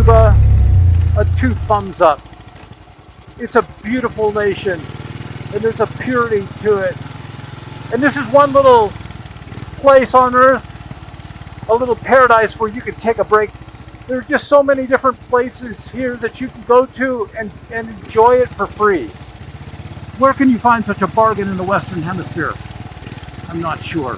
Cuba a 2 thumbs up. It's a beautiful nation, and there's a purity to it. And this is one little place on earth, a little paradise where you can take a break. There are just so many different places here that you can go to and enjoy it for free. Where can you find such a bargain in the Western Hemisphere? I'm not sure.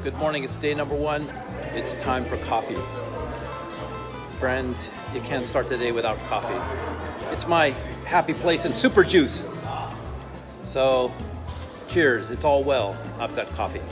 Good morning, it's day number 1. It's time for coffee. Friends, you can't start the day without coffee. It's my happy place in super juice. So, cheers, it's all well. I've got coffee.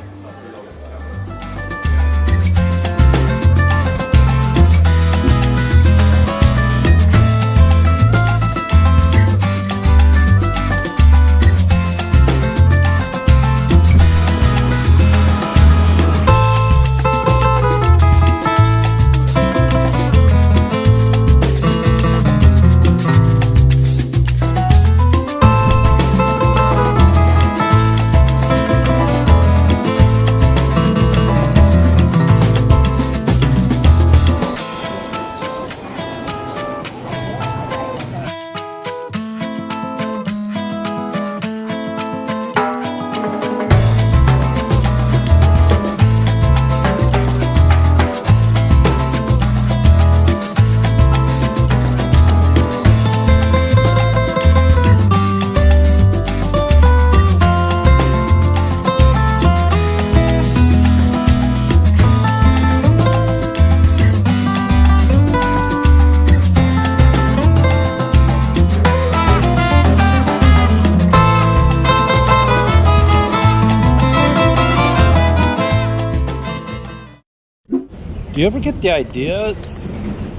Do you ever get the idea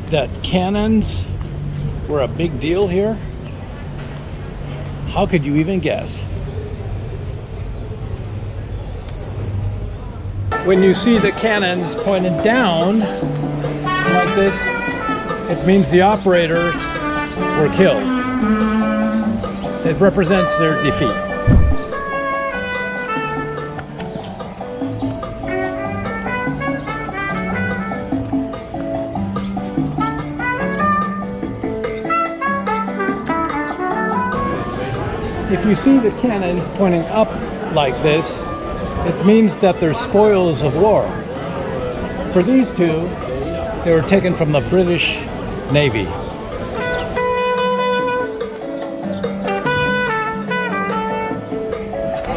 that cannons were a big deal here? How could you even guess? When you see the cannons pointed down like this, it means the operators were killed. It represents their defeat. If you see the cannons pointing up like this, it means that they're spoils of war. For these two, they were taken from the British Navy.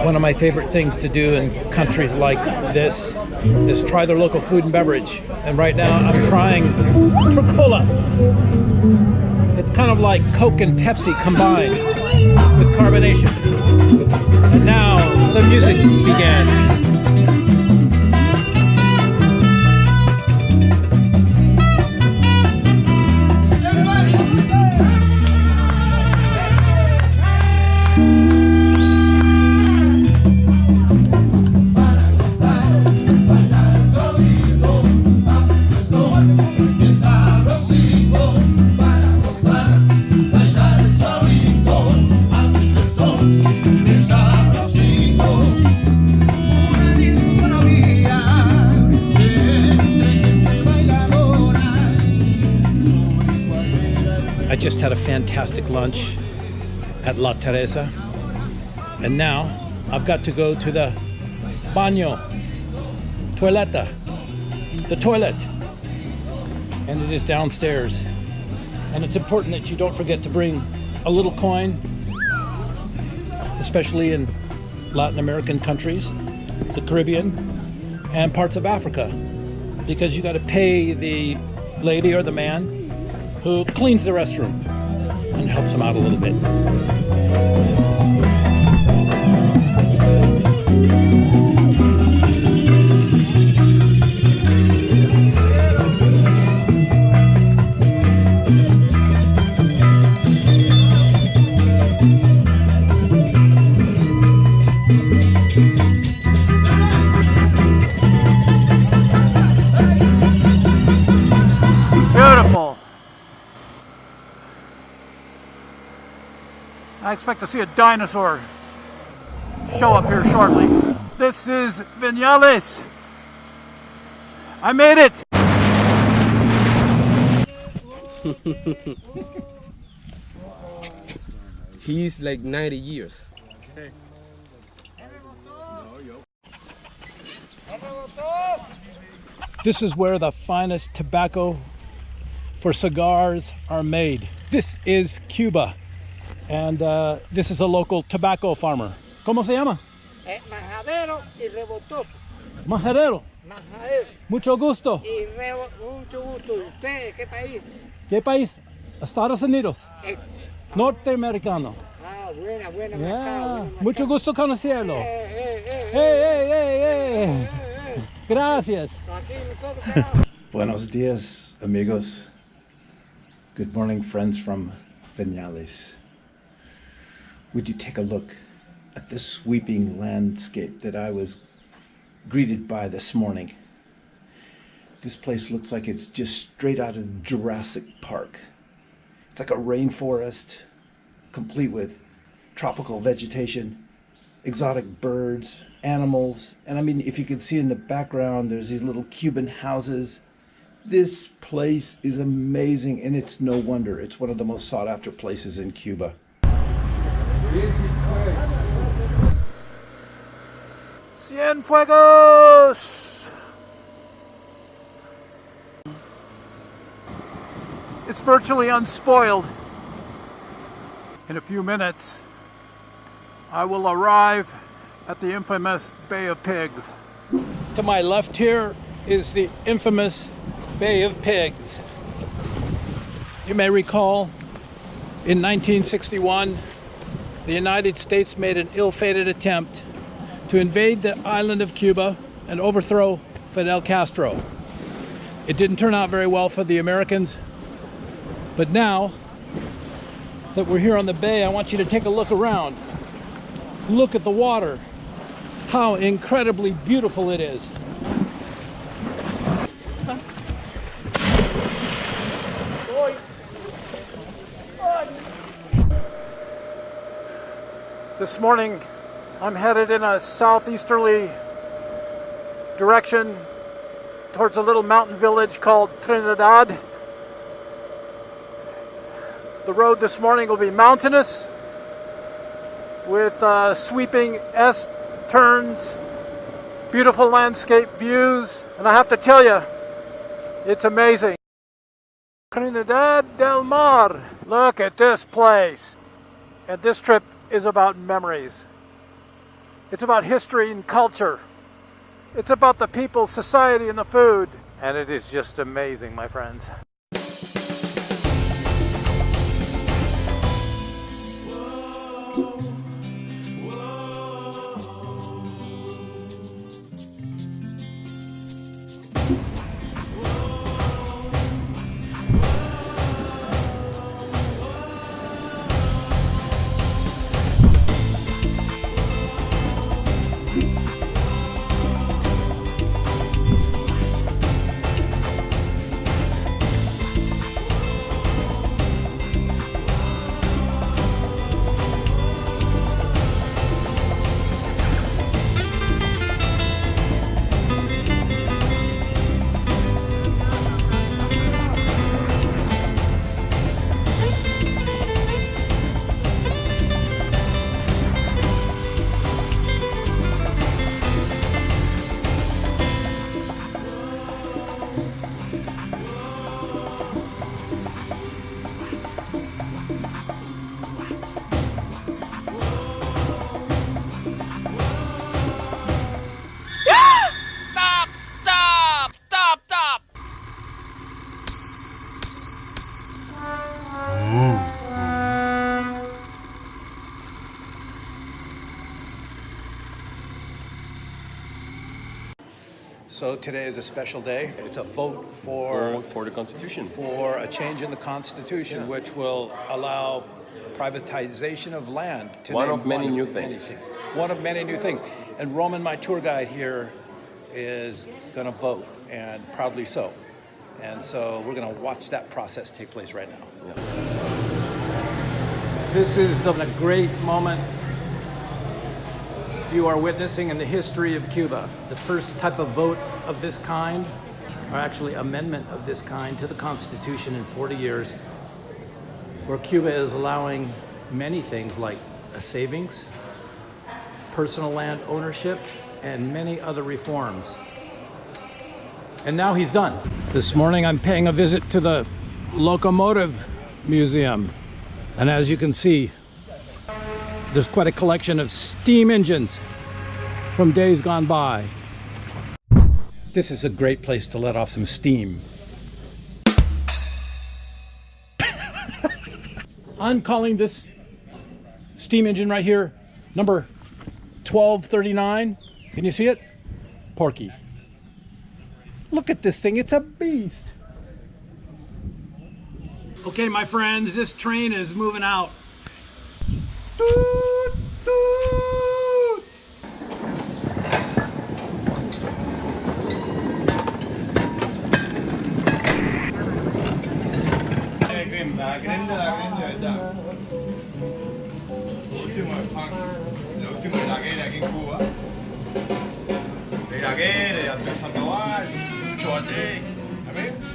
One of my favorite things to do in countries like this is try their local food and beverage. And right now I'm trying Coca-Cola. It's kind of like Coke and Pepsi combined with carbonation. And now the music began. I just had a fantastic lunch at La Teresa, and now I've got to go to the baño, toileta, the toilet, and it is downstairs. And it's important that you don't forget to bring a little coin, especially in Latin American countries, the Caribbean, and parts of Africa, because you got to pay the lady or the man who cleans the restroom and helps them out a little bit. I expect to see a dinosaur show up here shortly. This is Vinales. I made it! He's like 90 years. This is where the finest tobacco for cigars are made. This is Cuba, and this is a local tobacco farmer. ¿Cómo se llama? Majadero y Rebotop. Majadero. Majadero Mucho gusto. y mucho gusto. ¿Y usted de qué país? ¿Qué país? Estados Unidos. Eh, Norteamericano. buena Yeah. marcada. Mucho gusto conocerlo. Hey. Hey. Gracias. Aquí nosotros. Buenos dias, amigos. Good morning, friends from Vinales. Would you take a look at the sweeping landscape that I was greeted by this morning? This place looks like it's just straight out of Jurassic Park. It's like a rainforest, complete with tropical vegetation, exotic birds, animals, and I mean, if you can see in the background, there's these little Cuban houses. This place is amazing, and it's no wonder. It's one of the most sought after places in Cuba. Cienfuegos! It's virtually unspoiled. In a few minutes, I will arrive at the infamous Bay of Pigs. To my left here is the infamous Bay of Pigs. You may recall, in 1961, the United States made an ill-fated attempt to invade the island of Cuba and overthrow Fidel Castro. It didn't turn out very well for the Americans, but now that we're here on the bay, I want you to take a look around. Look at the water. How incredibly beautiful it is. This morning, I'm headed in a southeasterly direction towards a little mountain village called Trinidad. The road this morning will be mountainous with sweeping S-turns, beautiful landscape views, and I have to tell you, it's amazing. Trinidad del Mar. Look at this place. And this trip is about memories. It's about history and culture. It's about the people, society, and the food. And it is just amazing, my friends. So today is a special day. It's a vote for For the Constitution. for a change in the Constitution, which will allow privatization of land. To One name of many new things. One of many new things. And Roman, my tour guide here, is going to vote, and proudly so. And so we're going to watch that process take place right now. This is a great moment you are witnessing in the history of Cuba. The first type of vote of this kind, or actually amendment of this kind to the Constitution in 40 years, where Cuba is allowing many things like a savings, personal land ownership, and many other reforms. And now he's done. This morning I'm paying a visit to the Locomotive Museum. And as you can see, there's quite a collection of steam engines from days gone by. This is a great place to let off some steam. I'm calling this steam engine right here number 1239. Can you see it? Porky. Look at this thing, it's a beast. Okay, my friends, this train is moving out. Toot, toot. Último de la guerra aquí en Cuba. De la guerra, de Santa Juan, mucho bate. ¿A ver?